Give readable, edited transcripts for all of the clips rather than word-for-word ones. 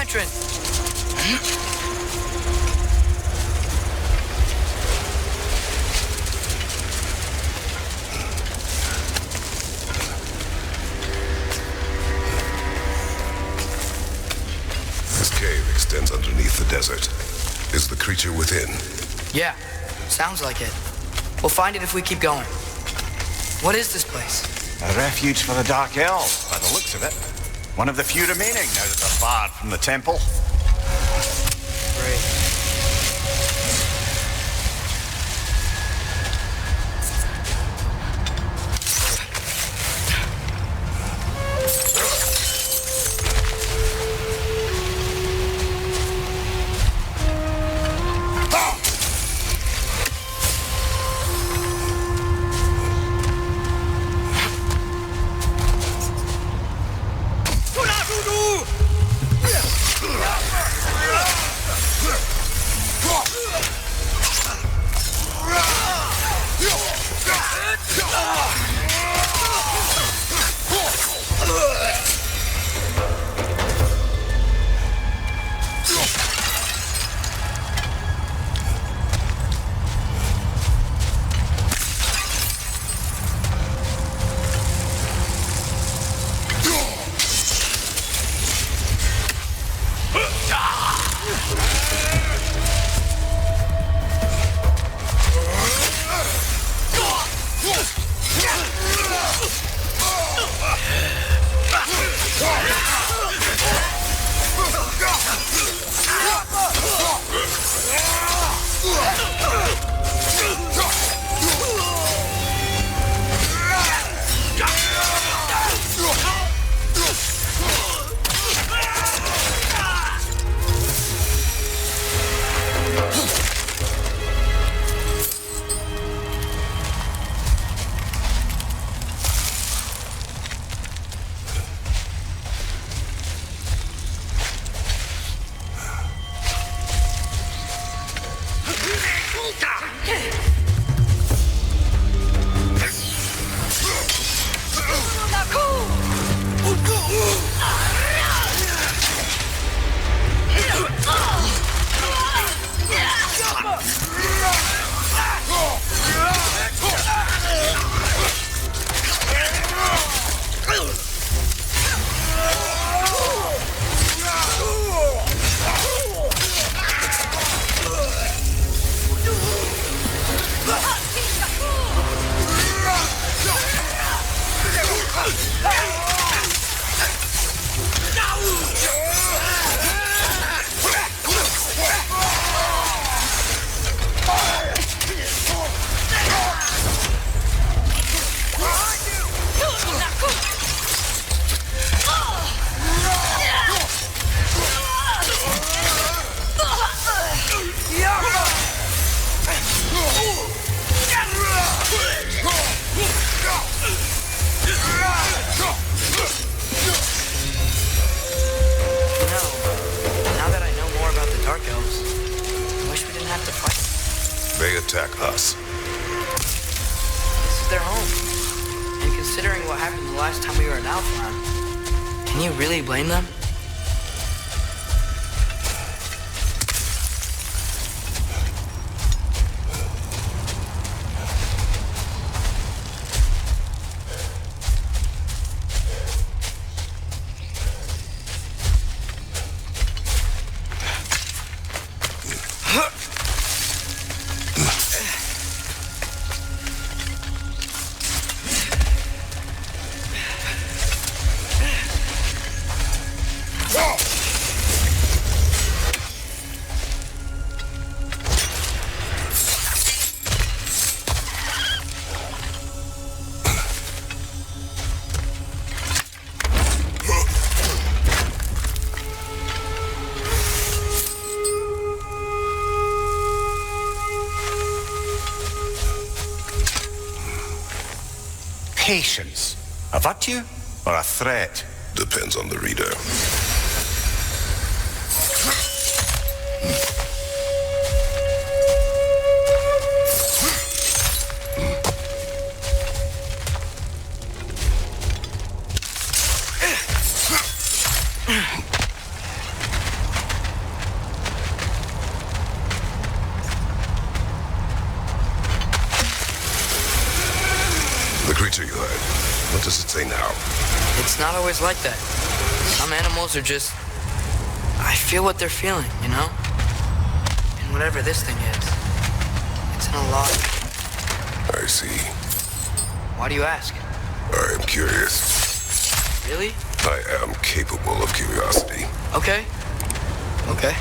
entrance. This cave extends underneath the desert. Is the creature within? Yeah, sounds like it. We'll find it if we keep going. What is this place? A refuge for the Dark Elves, by the looks of it. One of the few remaining now that they're barred from the temple. Great. They attack us. This is their home. And considering what happened the last time we were in Alpharon, can you really blame them? Patience. A virtue or a threat? Depends on the reader. What does it say now? It's not always like that. Some animals are just... I feel what they're feeling, you know? And whatever this thing is, it's in a lot. I see. Why do you ask? I am curious. Really? I am capable of curiosity. Okay. Okay.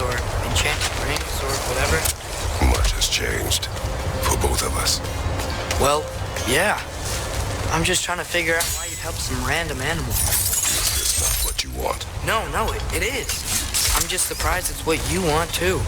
Or enchanted rings or whatever? Much has changed. For both of us. Well, yeah. I'm just trying to figure out why you'd help some random animal. Is this not what you want? No, it is. I'm just surprised it's what you want, too.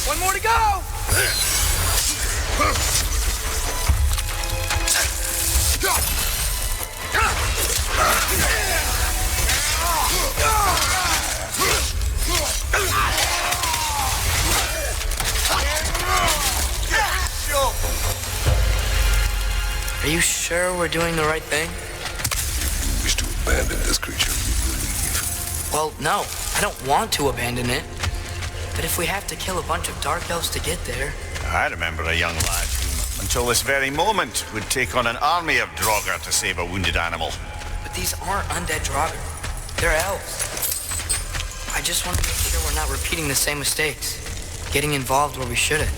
One more to go! Are you sure we're doing the right thing? If you wish to abandon this creature, we will leave. Well, no. I don't want to abandon it. But if we have to kill a bunch of dark elves to get there... I remember a young lad who, until this very moment, would take on an army of Draugr to save a wounded animal. But these aren't undead Draugr. They're elves. I just want to make sure we're not repeating the same mistakes. Getting involved where we shouldn't.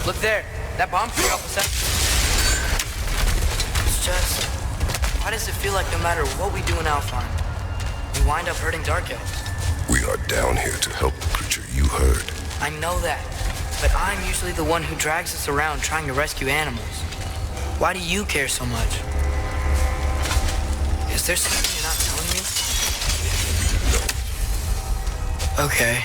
Look there. That bomb threw up a second. It's just... why does it feel like no matter what we do in Alfheim, we wind up hurting Dark Elves? We are down here to help the creature you heard. I know that, but I'm usually the one who drags us around trying to rescue animals. Why do you care so much? Is there something you're not telling me? Okay.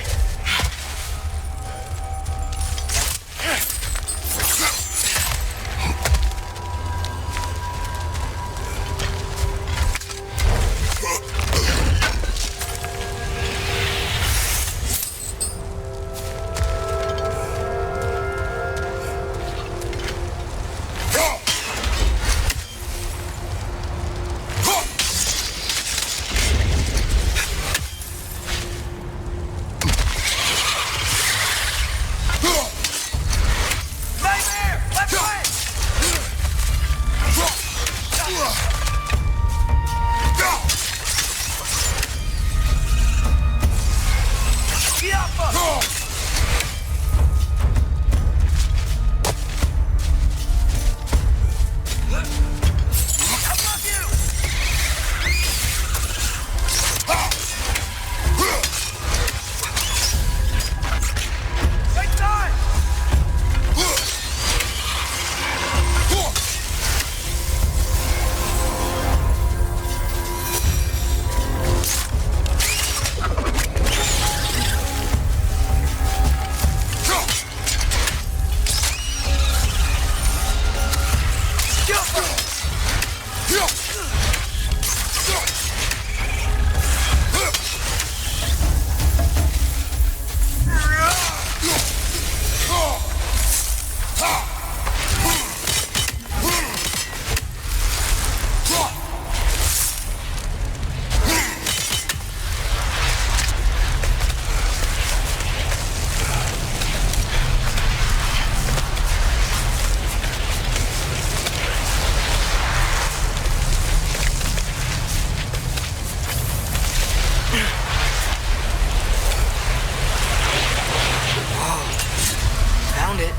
found it.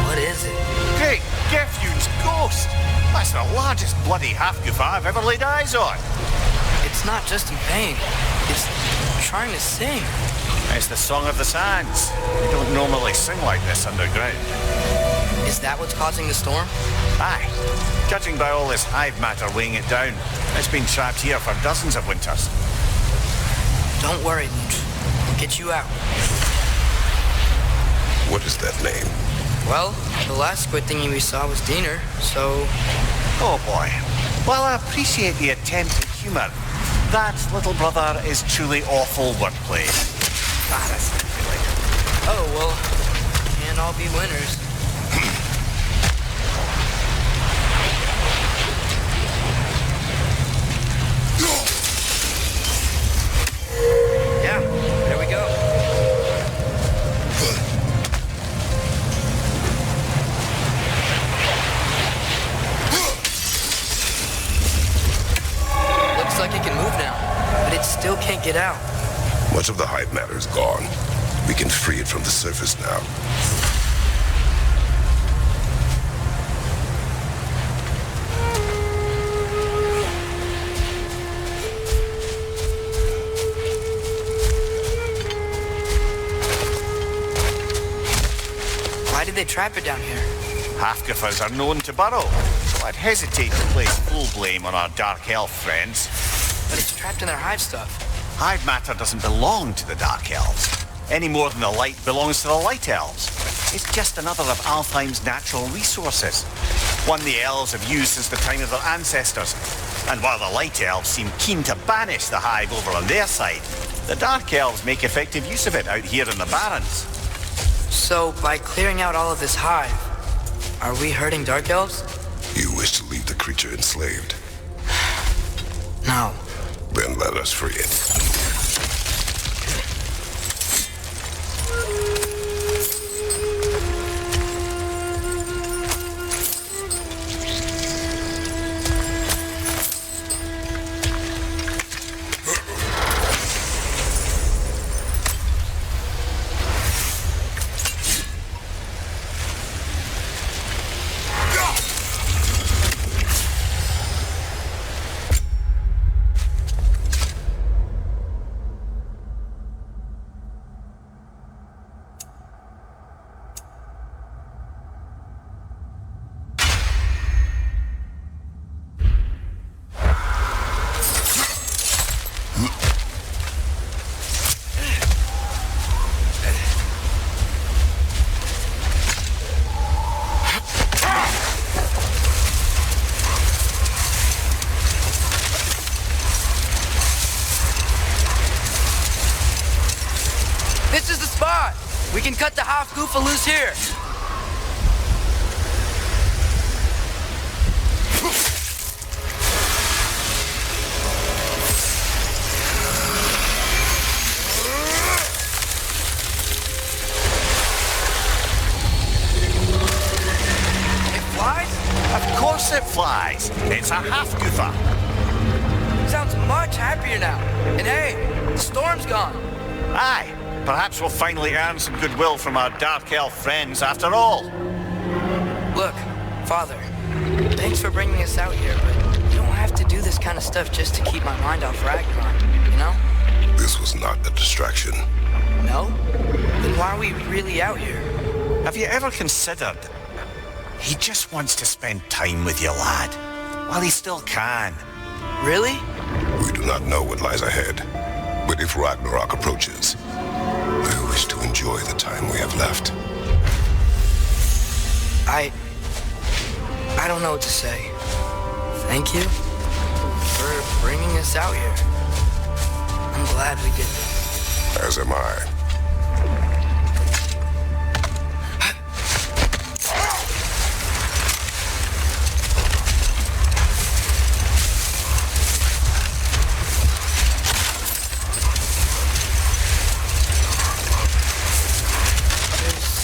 What is it? Great Geffune's ghost! That's the largest bloody half-goof I've ever laid eyes on. It's not just in pain. It's trying to sing. It's the Song of the Sands. We don't normally sing like this underground. Is that what's causing the storm? Aye. Judging by all this hive matter weighing it down, it's been trapped here for dozens of winters. Don't worry, Mooch. We'll get you out. What is that name? Well, the last squid thingy we saw was Diener, so... Oh boy. While I appreciate the attempt at humour, that, little brother, is truly awful wordplay. Embarrassing, really. Oh, well, can't all be winners. Yeah, there we go. Looks like it can move now, but it still can't get out. Much of the hive matter is gone. We can free it from the surface now. Why did they trap it down here? Half-goofers are known to burrow, so I'd hesitate to place full blame on our dark elf friends. But it's trapped in their hive stuff. Hive matter doesn't belong to the dark elves, any more than the light belongs to the light elves. It's just another of Alfheim's natural resources, one the elves have used since the time of their ancestors. And while the light elves seem keen to banish the hive over on their side, the dark elves make effective use of it out here in the Barrens. So, by clearing out all of this hive, are we hurting dark elves? You wish to leave the creature enslaved? No. Then let us free it. This is the spot! We can cut the half-goofa loose here! It flies? Of course it flies. It's a half-goofa. Sounds much happier now. And hey, the storm's gone. Aye. Perhaps we'll finally earn some goodwill from our dark elf friends after all. Look, Father, thanks for bringing us out here, but you don't have to do this kind of stuff just to keep my mind off Ragnarok, you know? This was not a distraction. No? Then why are we really out here? Have you ever considered he just wants to spend time with you, lad, while he still can? Really? We do not know what lies ahead, but if Ragnarok approaches, I wish to enjoy the time we have left. I don't know what to say. Thank you for bringing us out here. I'm glad we did this. As am I.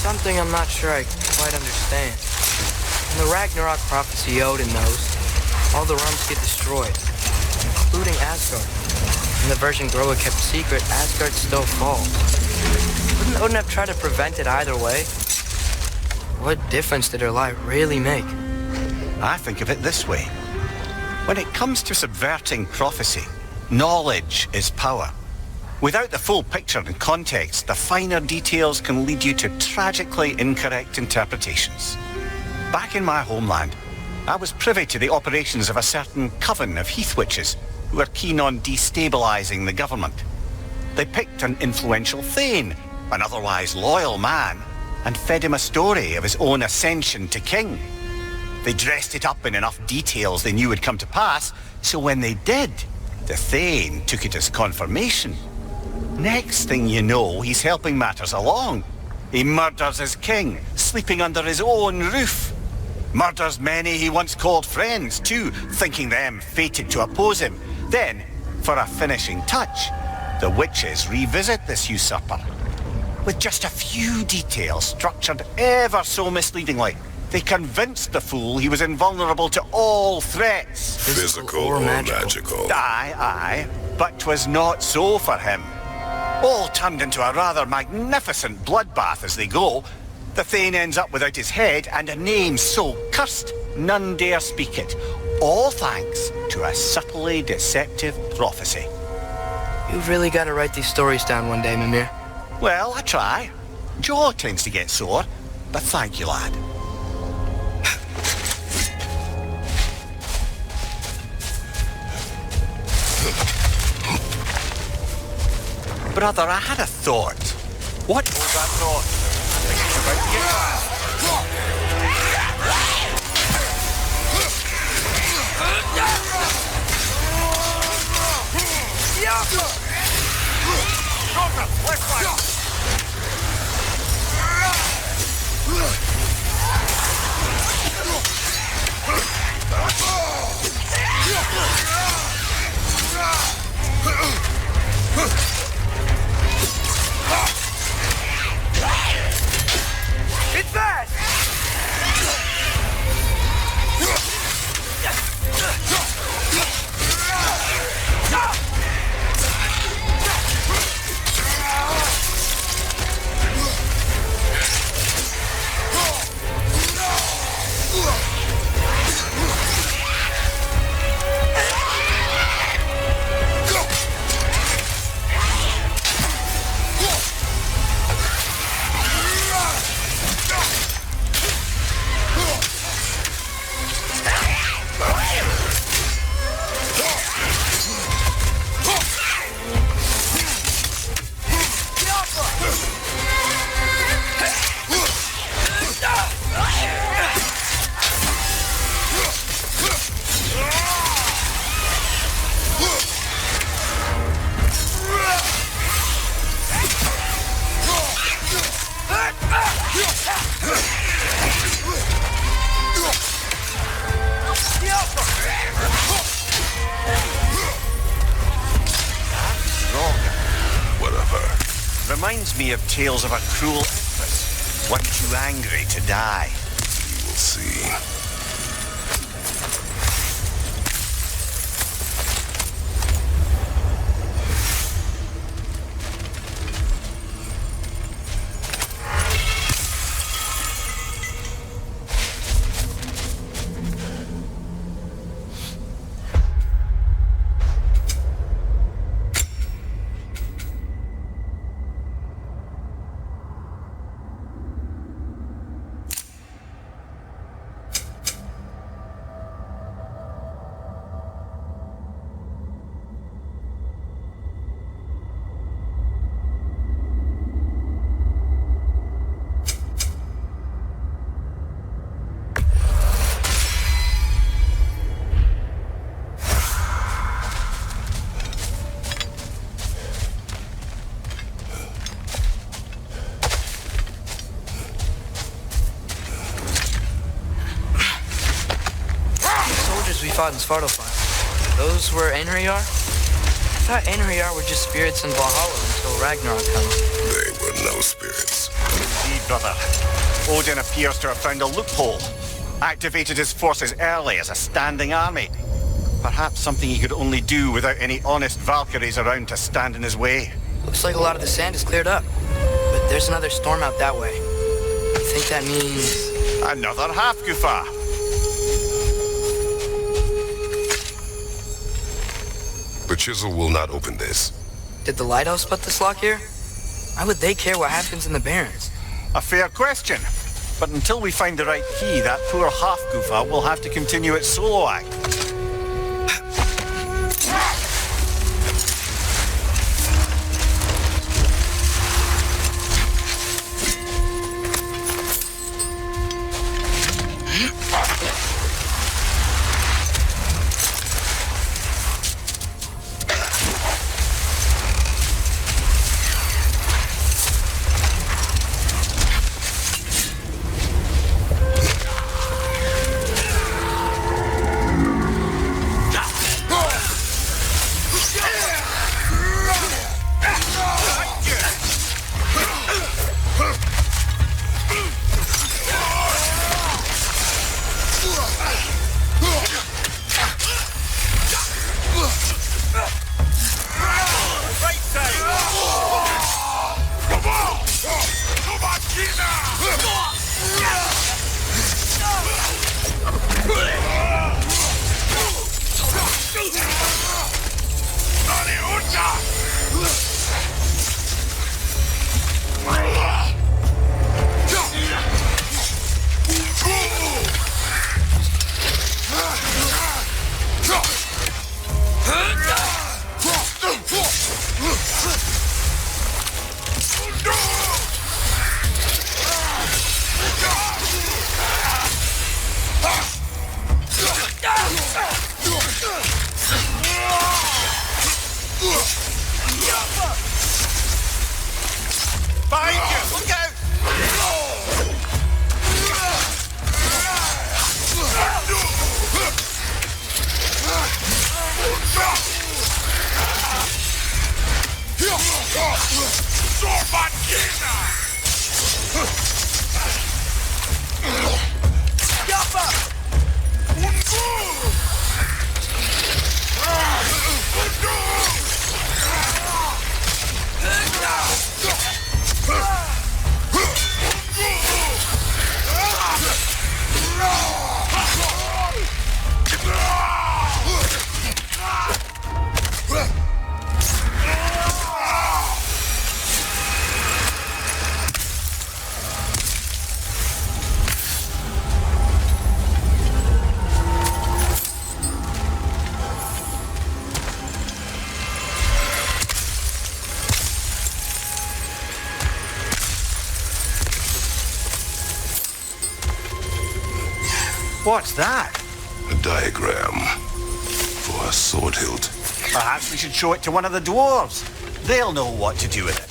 Something I'm not sure I quite understand. In the Ragnarok prophecy Odin knows, all the realms get destroyed, including Asgard. In the version Groa kept secret, Asgard still falls. Wouldn't wouldn't have tried to prevent it either way, what difference did her lie really make? I think of it this way. When it comes to subverting prophecy, knowledge is power. Without the full picture and context, the finer details can lead you to tragically incorrect interpretations. Back in my homeland, I was privy to the operations of a certain coven of heath witches who were keen on destabilising the government. They picked an influential thane, an otherwise loyal man, and fed him a story of his own ascension to king. They dressed it up in enough details they knew would come to pass, so when they did, the thane took it as confirmation. Next thing you know, he's helping matters along. He murders his king, sleeping under his own roof. Murders many he once called friends, too, thinking them fated to oppose him. Then, for a finishing touch, the witches revisit this usurper. With just a few details structured ever so misleadingly, they convinced the fool he was invulnerable to all threats. Physical or magical? Aye, but 'twas not so for him. All turned into a rather magnificent bloodbath as they go. The thane ends up without his head and a name so cursed none dare speak it. All thanks to a subtly deceptive prophecy. You've really got to write these stories down one day, Mimir. Well, I try. Jaw tends to get sore, but thank you, lad. Brother, I had a thought. What was that thought? I think it's about to get It's fast! Reminds me of tales of a cruel empress, one too angry to die. You will see. We fought in Svartalfheim. Those were Einherjar? I thought Einherjar were just spirits in Valhalla until Ragnarok comes. They were no spirits. Indeed, brother. Odin appears to have found a loophole. Activated his forces early as a standing army. Perhaps something he could only do without any honest Valkyries around to stand in his way. Looks like a lot of the sand is cleared up. But There's another storm out that way. You think that means... Another half-goofa. The chisel will not open this. Did the lighthouse put this lock here? Why would they care what happens in the Barrens? A fair question. But until we find the right key, that poor half-goofa will have to continue its solo act. What's that? A diagram for a sword hilt. Perhaps we should show it to one of the dwarves. They'll know what to do with it.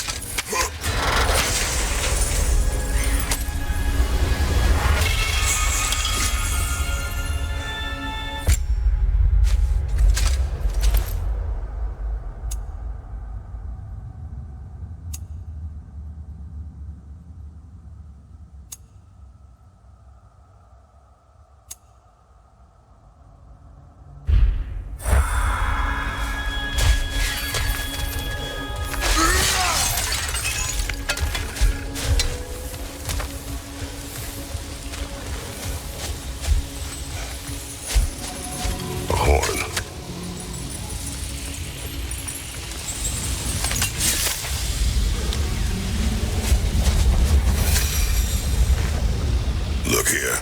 Look here.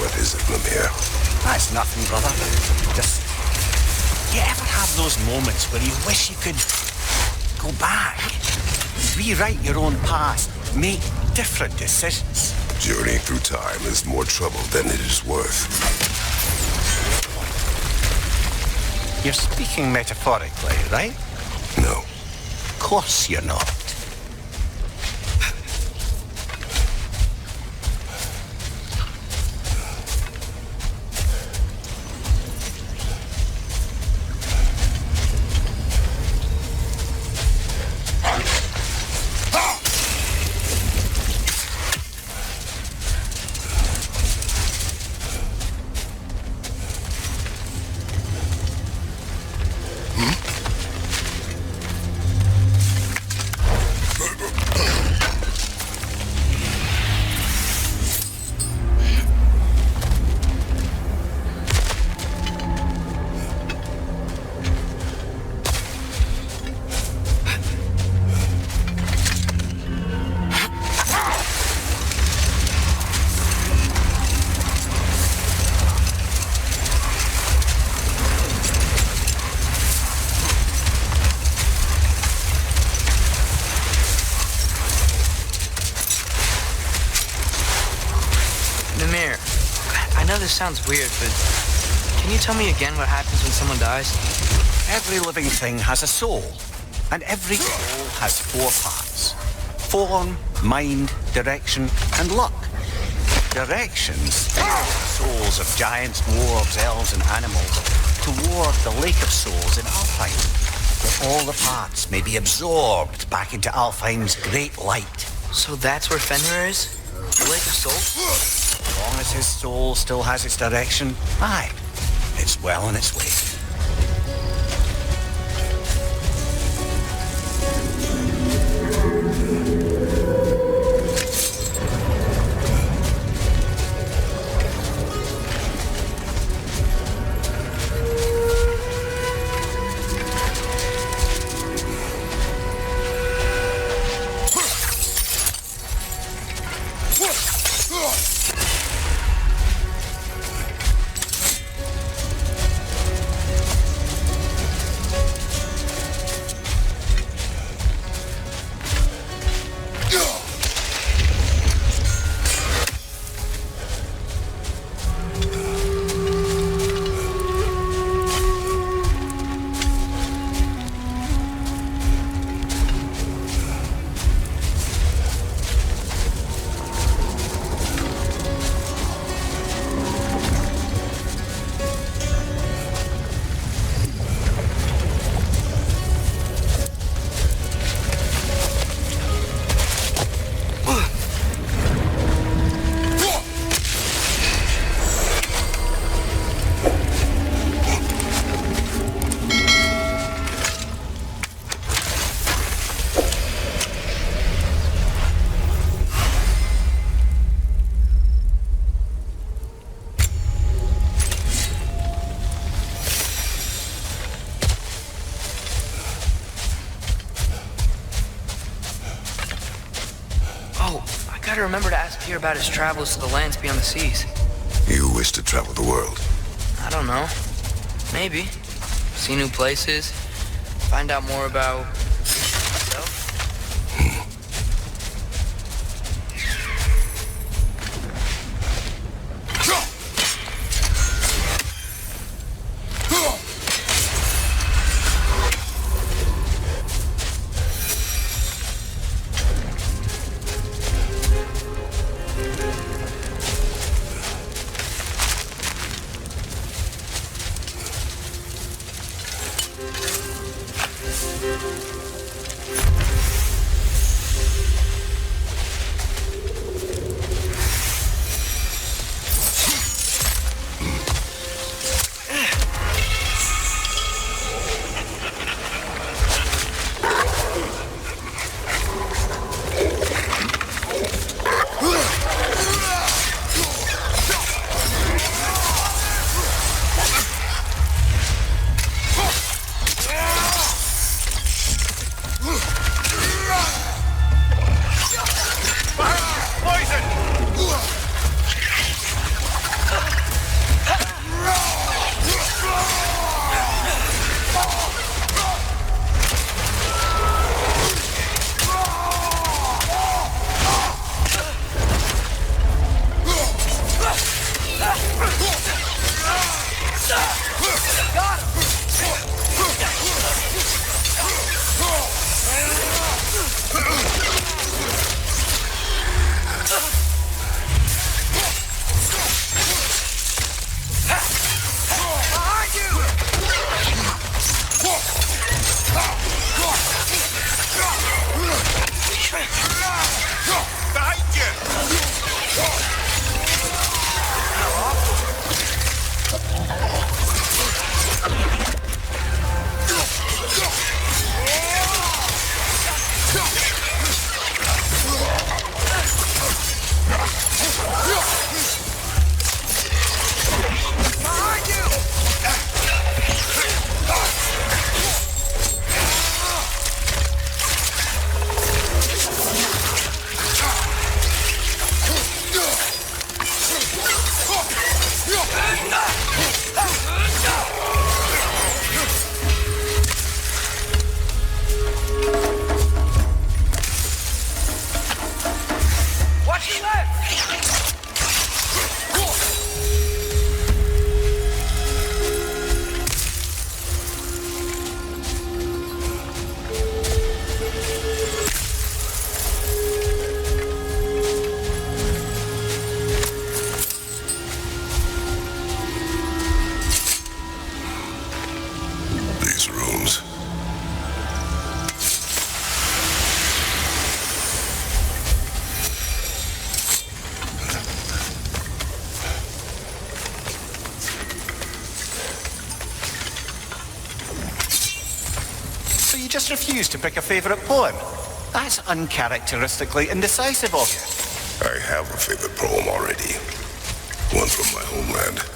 What is it, Mimir? That's nothing, brother. Just... You ever have those moments where you wish you could go back? Rewrite your own past. Make different decisions. Journeying through time is more trouble than it is worth. You're speaking metaphorically, right? No. Of course you're not. I know this sounds weird, but can you tell me again what happens when someone dies? Every living thing has a soul, and every soul has 4 parts. Form, mind, direction, and luck. Directions steer the souls of giants, dwarves, elves, and animals toward the Lake of Souls in Alfheim, where all the parts may be absorbed back into Alfheim's great light. So that's where Fenrir is? The Lake of Souls? As long as his soul still has its direction, aye, it's well on its way. I gotta remember to ask Pierre about his travels to the lands beyond the seas. You wish to travel the world? I don't know. Maybe. See new places. Find out more about myself. just refuse to pick a favourite poem? That's uncharacteristically indecisive of you. I have a favorite poem already. One from my homeland.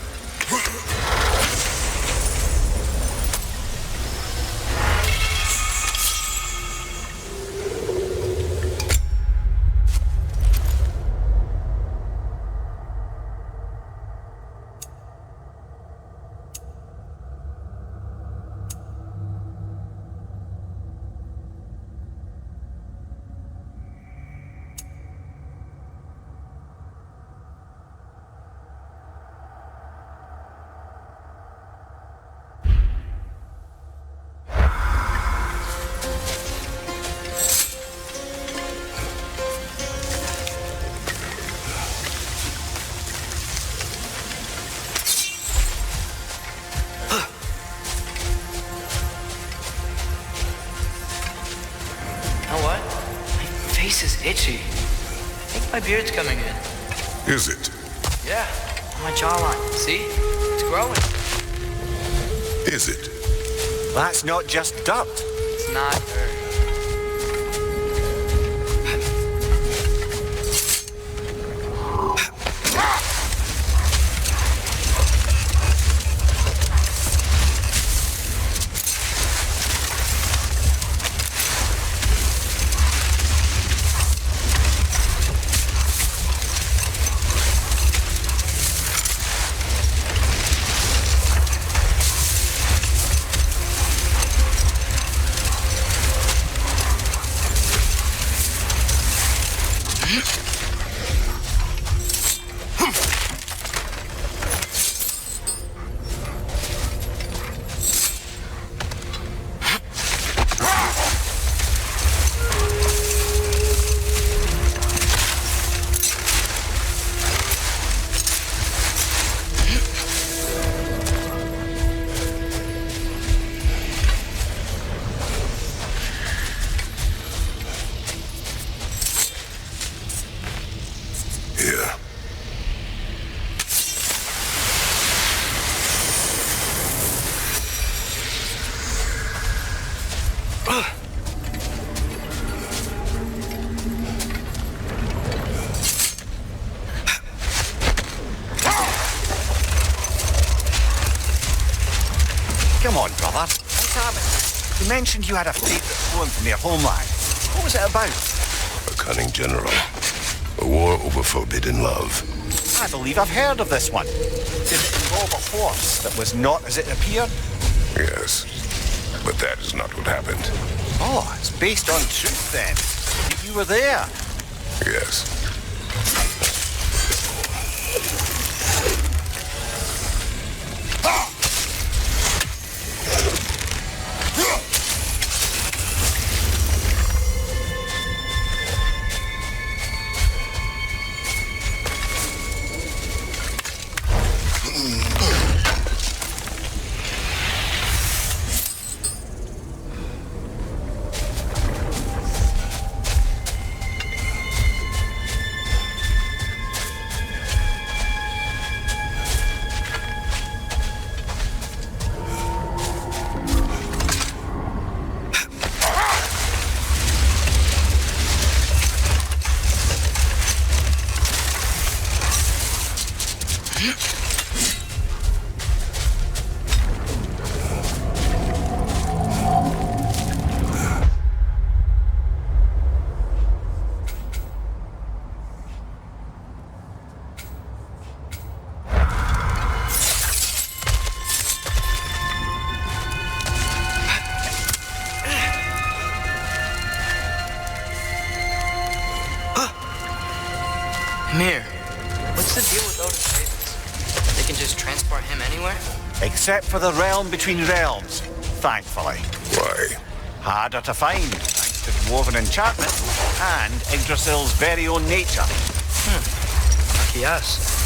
Itchy. I think my beard's coming in. Is it? Yeah, on my jawline. See? It's growing. Is it? That's not just dirt. It's not dirt. Come on, brother. What's happened? You mentioned you had a favourite poem from your homeland. What was it about? A cunning general. A war over forbidden love. I believe I've heard of this one. Did it involve a horse that was not as it appeared? Yes. But that is not what happened. Oh, it's based on truth then. You were there. Yes. Mir, what's the deal with Odin's ravens? They can just transport him anywhere? Except for the realm between realms, thankfully. Why? Harder to find, thanks to dwarven enchantment and Yggdrasil's very own nature. Lucky us.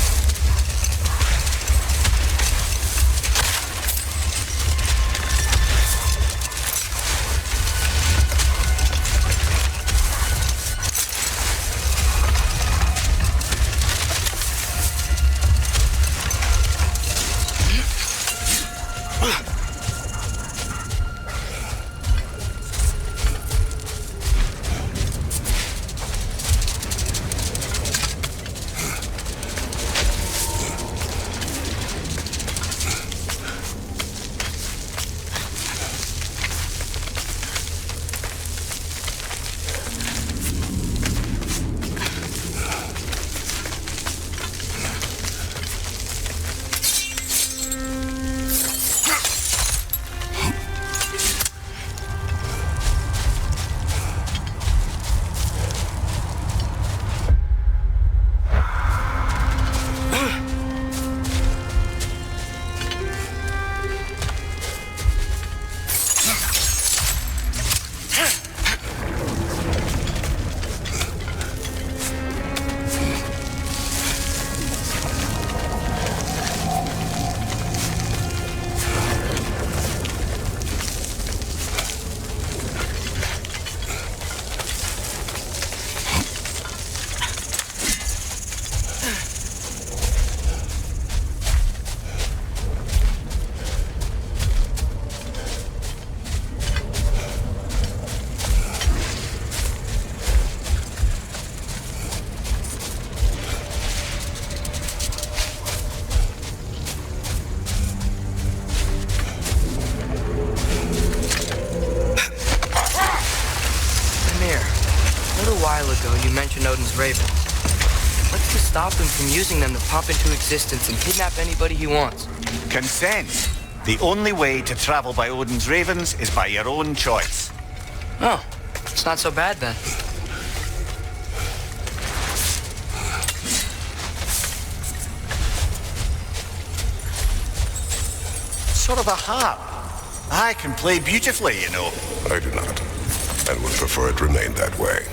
while ago, you mentioned Odin's ravens. What's to stop him from using them to pop into existence and kidnap anybody he wants? Consent. The only way to travel by Odin's ravens is by your own choice. Oh, it's not so bad then. Sort of a harp. I can play beautifully, you know. I do not, and would prefer it remain that way.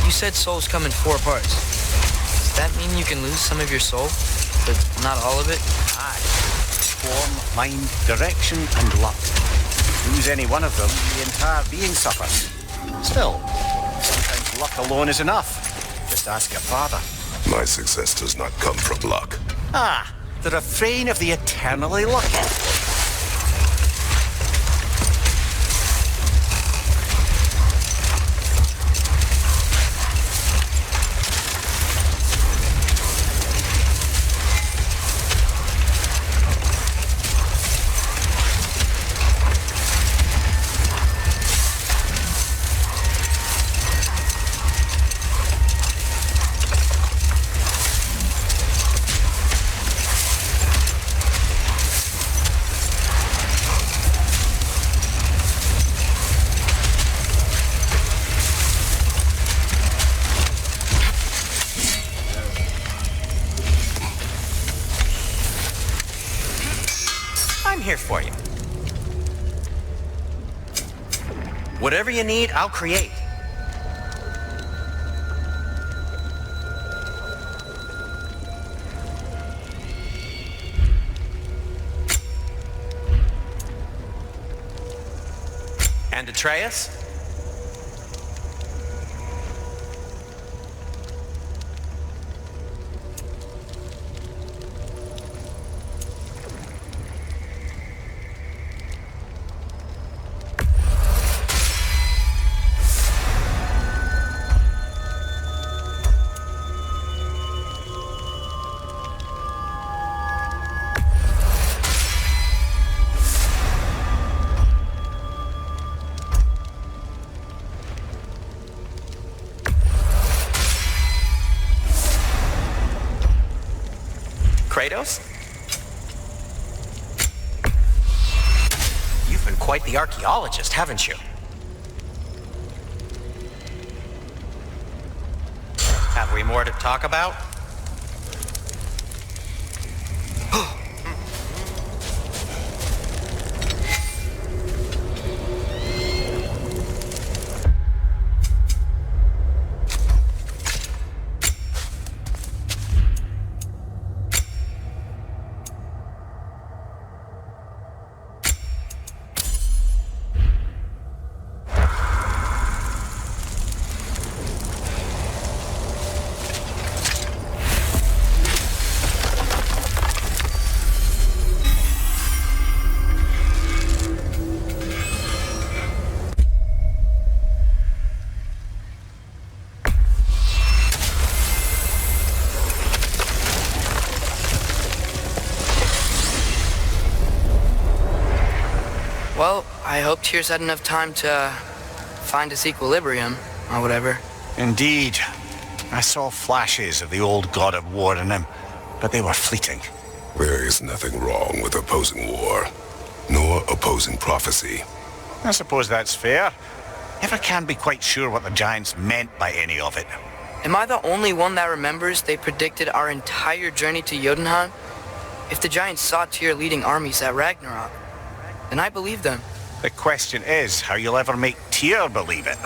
You said souls come in 4 parts. Does that mean you can lose some of your soul, but not all of it? Aye. Form, mind, direction, and luck. Lose any one of them, the entire being suffers. Still, sometimes luck alone is enough. Just ask your father. My success does not come from luck. Ah, the refrain of the eternally lucky. Here for you. Whatever you need, I'll create. And Atreus? Kratos? You've been quite the archaeologist, haven't you? Have we more to talk about? Well, I hope Tyr's had enough time to find his equilibrium, or whatever. Indeed. I saw flashes of the old God of War in him, but they were fleeting. There is nothing wrong with opposing war, nor opposing prophecy. I suppose that's fair. Never can be quite sure what the Giants meant by any of it. Am I the only one that remembers they predicted our entire journey to Jotunheim? If the Giants saw Tyr leading armies at Ragnarok, then I believe them. The question is how you'll ever make Tyr believe it.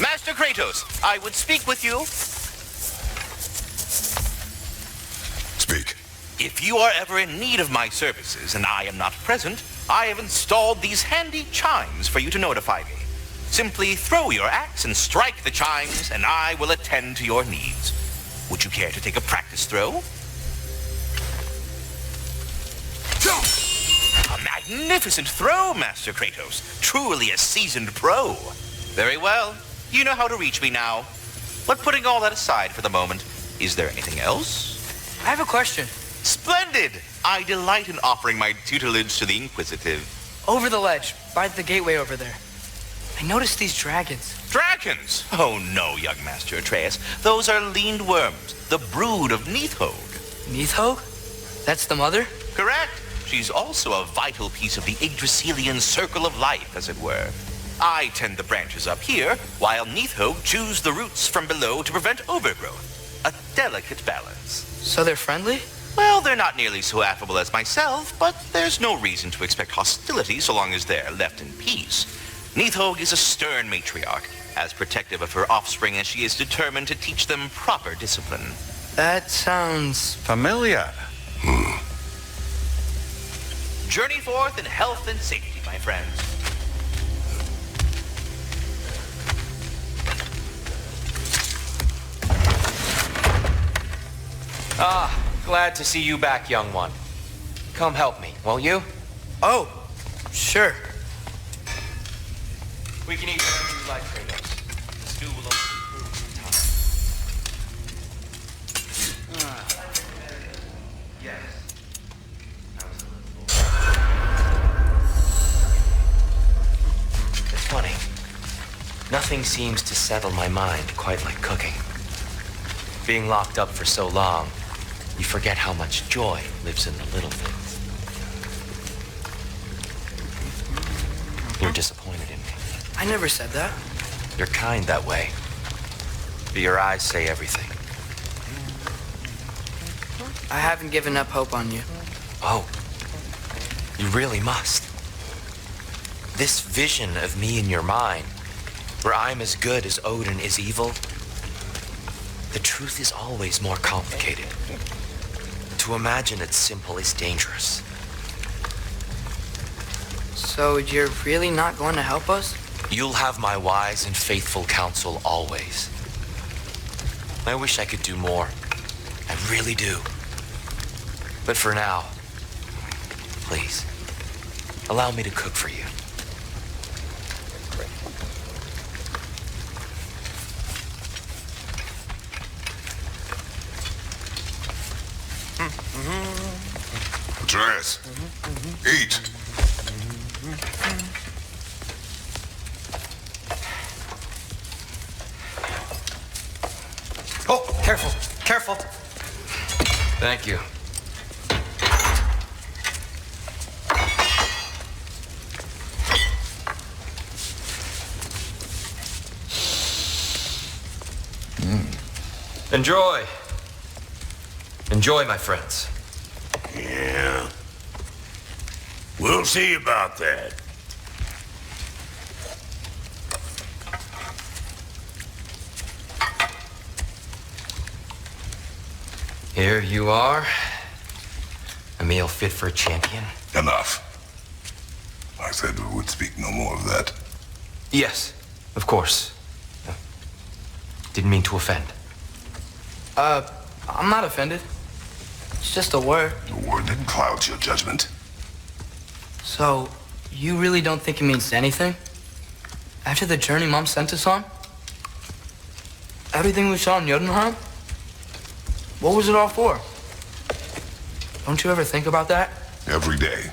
Master Kratos, I would speak with you. Speak. If you are ever in need of my services and I am not present, I have installed these handy chimes for you to notify me. Simply throw your axe and strike the chimes, and I will attend to your needs. Would you care to take a practice throw? A magnificent throw, Master Kratos. Truly a seasoned pro. Very well. You know how to reach me now. But putting all that aside for the moment, is there anything else? I have a question. Splendid! I delight in offering my tutelage to the inquisitive. Over the ledge, by the gateway over there. I noticed these dragons. Dragons? Oh no, young Master Atreus. Those are leaned worms, the brood of Nidhogg. Nidhogg? That's the mother? Correct. She's also a vital piece of the Yggdrasilian circle of life, as it were. I tend the branches up here, while Nidhogg chews the roots from below to prevent overgrowth. A delicate balance. So they're friendly? Well, they're not nearly so affable as myself, but there's no reason to expect hostility so long as they're left in peace. Nidhogg is a stern matriarch, as protective of her offspring as she is determined to teach them proper discipline. That sounds... Familiar. Journey forth in health and safety, my friends. Glad to see you back, young one. Come help me, won't you? Oh, sure. We can eat whatever you like, Kratos. The stew will only improve with time. Yes. It's funny. Nothing seems to settle my mind quite like cooking. Being locked up for so long, you forget how much joy lives in the little things. You're disappointed in me. I never said that. You're kind that way. But your eyes say everything. I haven't given up hope on you. Oh, you really must. This vision of me in your mind, where I'm as good as Odin is evil, the truth is always more complicated. To imagine it's simple is dangerous. So you're really not going to help us? You'll have my wise and faithful counsel always. I wish I could do more. I really do. But for now, please, allow me to cook for you. Atreus, eat. Oh, careful, careful. Thank you. Enjoy. Enjoy, my friends. Yeah. We'll see about that. Here you are. A meal fit for a champion. Enough. I said we would speak no more of that. Yes, of course. Didn't mean to offend. I'm not offended. It's just a word. The word that clouds your judgment. So, you really don't think it means anything? After the journey Mom sent us on? Everything we saw in Jotunheim? What was it all for? Don't you ever think about that? Every day.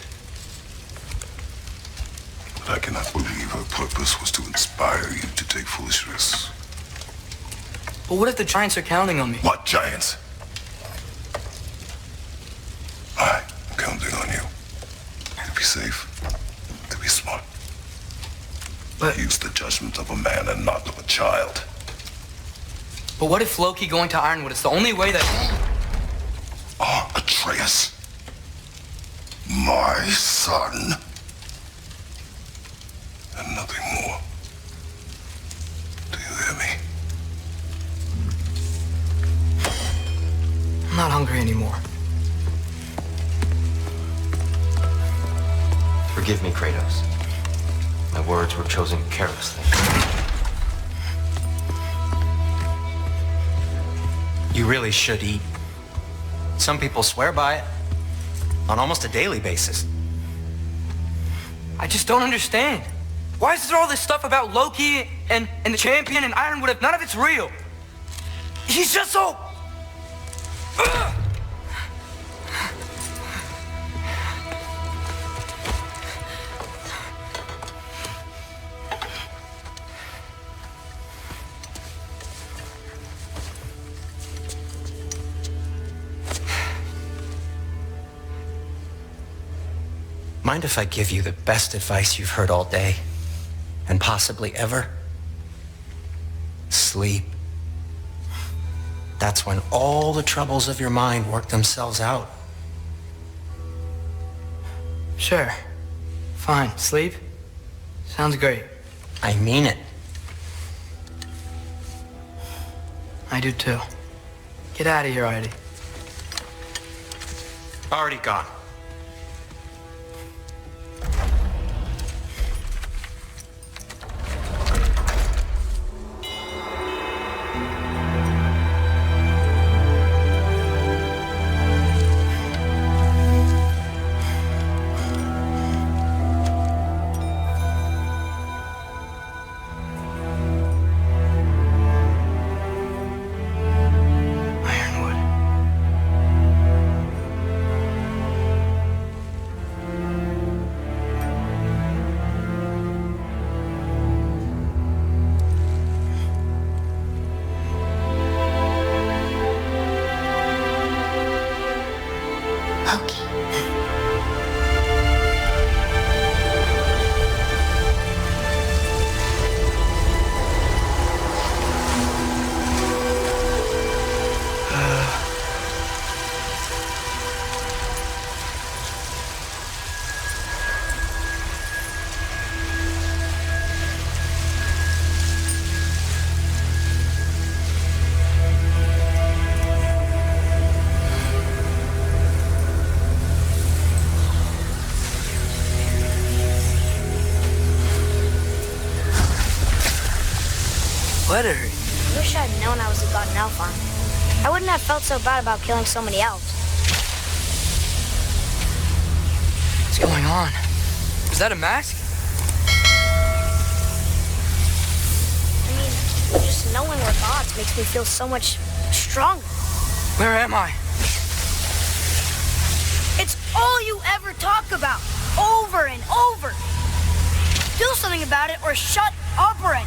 But I cannot believe her purpose was to inspire you to take foolish risks. But what if the giants are counting on me? What giants? I'm counting on you. To be safe. To be smart. But use the judgment of a man and not of a child. But what if Loki going to Ironwood is the only way that... Atreus. My son. And nothing more. Do you hear me? I'm not hungry anymore. Forgive me, Kratos. My words were chosen carelessly. You really should eat. Some people swear by it on almost a daily basis. I just don't understand. Why is there all this stuff about Loki and the champion and Ironwood if none of it's real? He's just so... Mind if I give you the best advice you've heard all day, and possibly ever? Sleep. That's when all the troubles of your mind work themselves out. Sure. Fine. Sleep? Sounds great. I mean it. I do too. Get out of here already. Already gone. Letter. I wish I'd known I was a god in Alfheim. I wouldn't have felt so bad about killing so many elves. What's going on? Is that a mask? I mean, just knowing we're gods makes me feel so much stronger. Where am I? It's all you ever talk about, over and over. Do something about it or shut up already.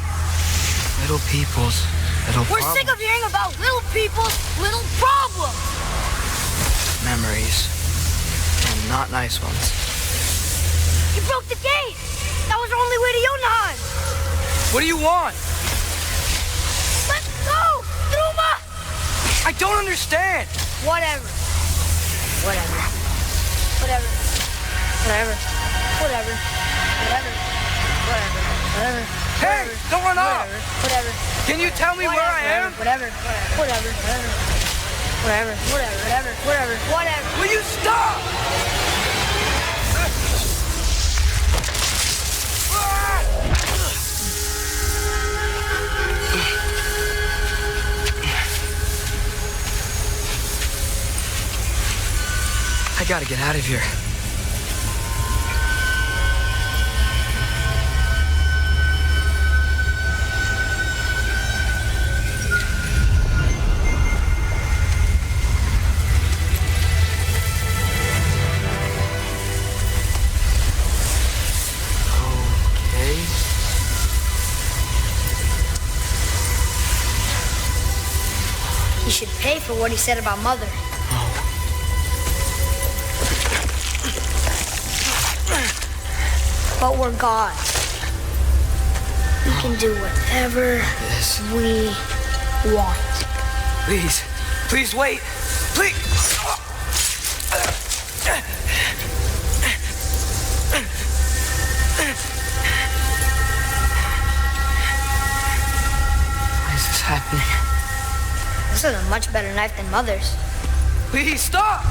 Little people's little We're problems. sick of hearing about little people's little problems. Memories. And not nice ones. You broke the gate. That was our only way to Jotunheim. What do you want? Let's go, Truma. I don't understand. Whatever. Whatever. Whatever. Whatever. Whatever. Whatever. Whatever. Whatever. Hey, don't run off. Whatever. Can you tell me where I am? Whatever. Whatever. Whatever. Whatever. Whatever. Whatever. Will you stop? I gotta get out of here. He should pay for what he said about Mother. But we're gods. We can do whatever we want. Please, please wait. Please. Why is this happening? This is a much better knife than Mother's. Please stop!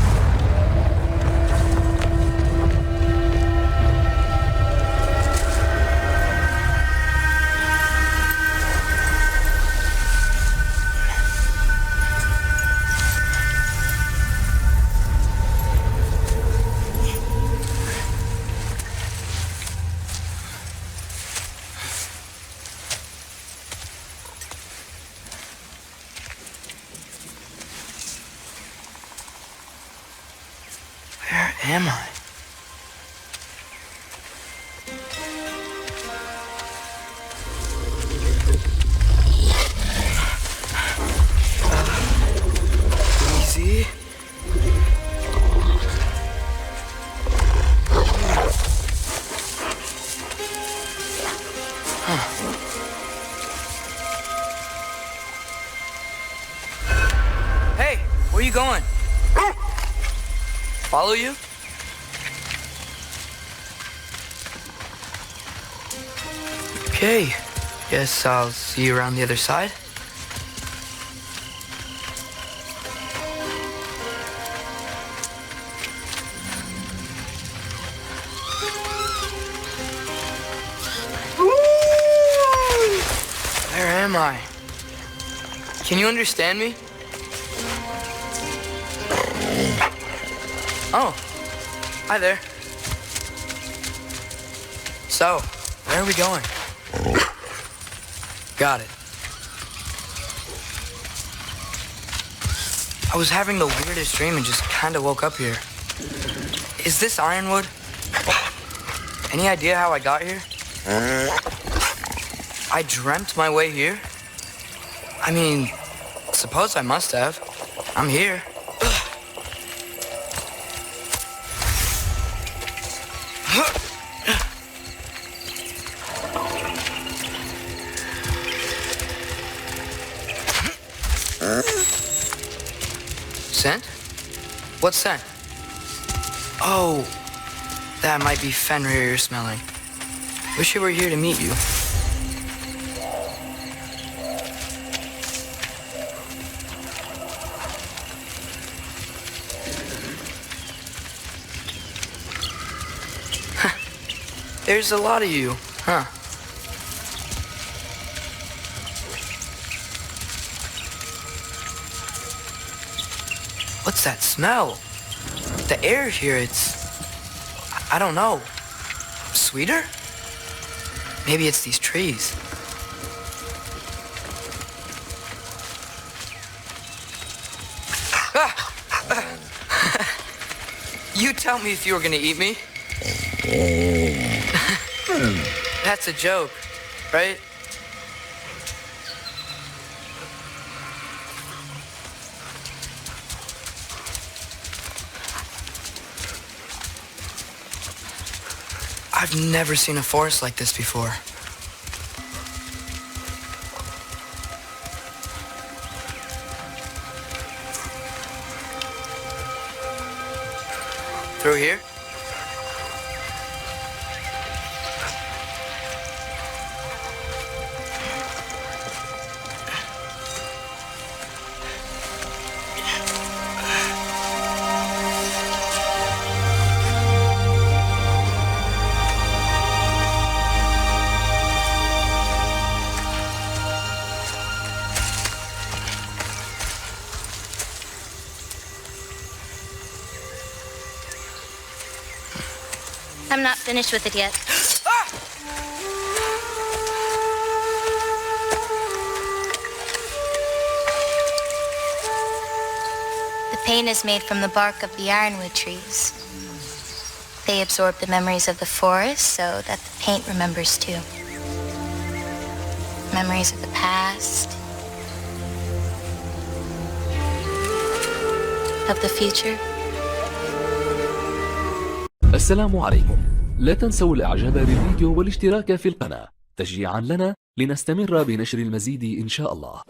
Where am I? Easy. Hey, where you going? Follow you? Okay, guess I'll see you around the other side. Where am I? Can you understand me? Oh, hi there. So, where are we going? Got it. I was having the weirdest dream and just kind of woke up here. Is this Ironwood? Any idea how I got here? I dreamt my way here? I mean, suppose I must have. I'm here. Scent? What scent? Oh, that might be Fenrir you're smelling. Wish I were here to meet you. There's a lot of you, huh? What's that smell? The air here, I don't know. Sweeter? Maybe it's these trees. You tell me if you were gonna eat me. That's a joke, right? I've never seen a forest like this before. Through here? I'm not finished with it yet. The paint is made from the bark of the ironwood trees. They absorb the memories of the forest so that the paint remembers too. Memories of the past, of the future. السلام عليكم. لا تنسوا الاعجاب بالفيديو والاشتراك في القناة تشجيعا لنا لنستمر بنشر المزيد إن شاء الله.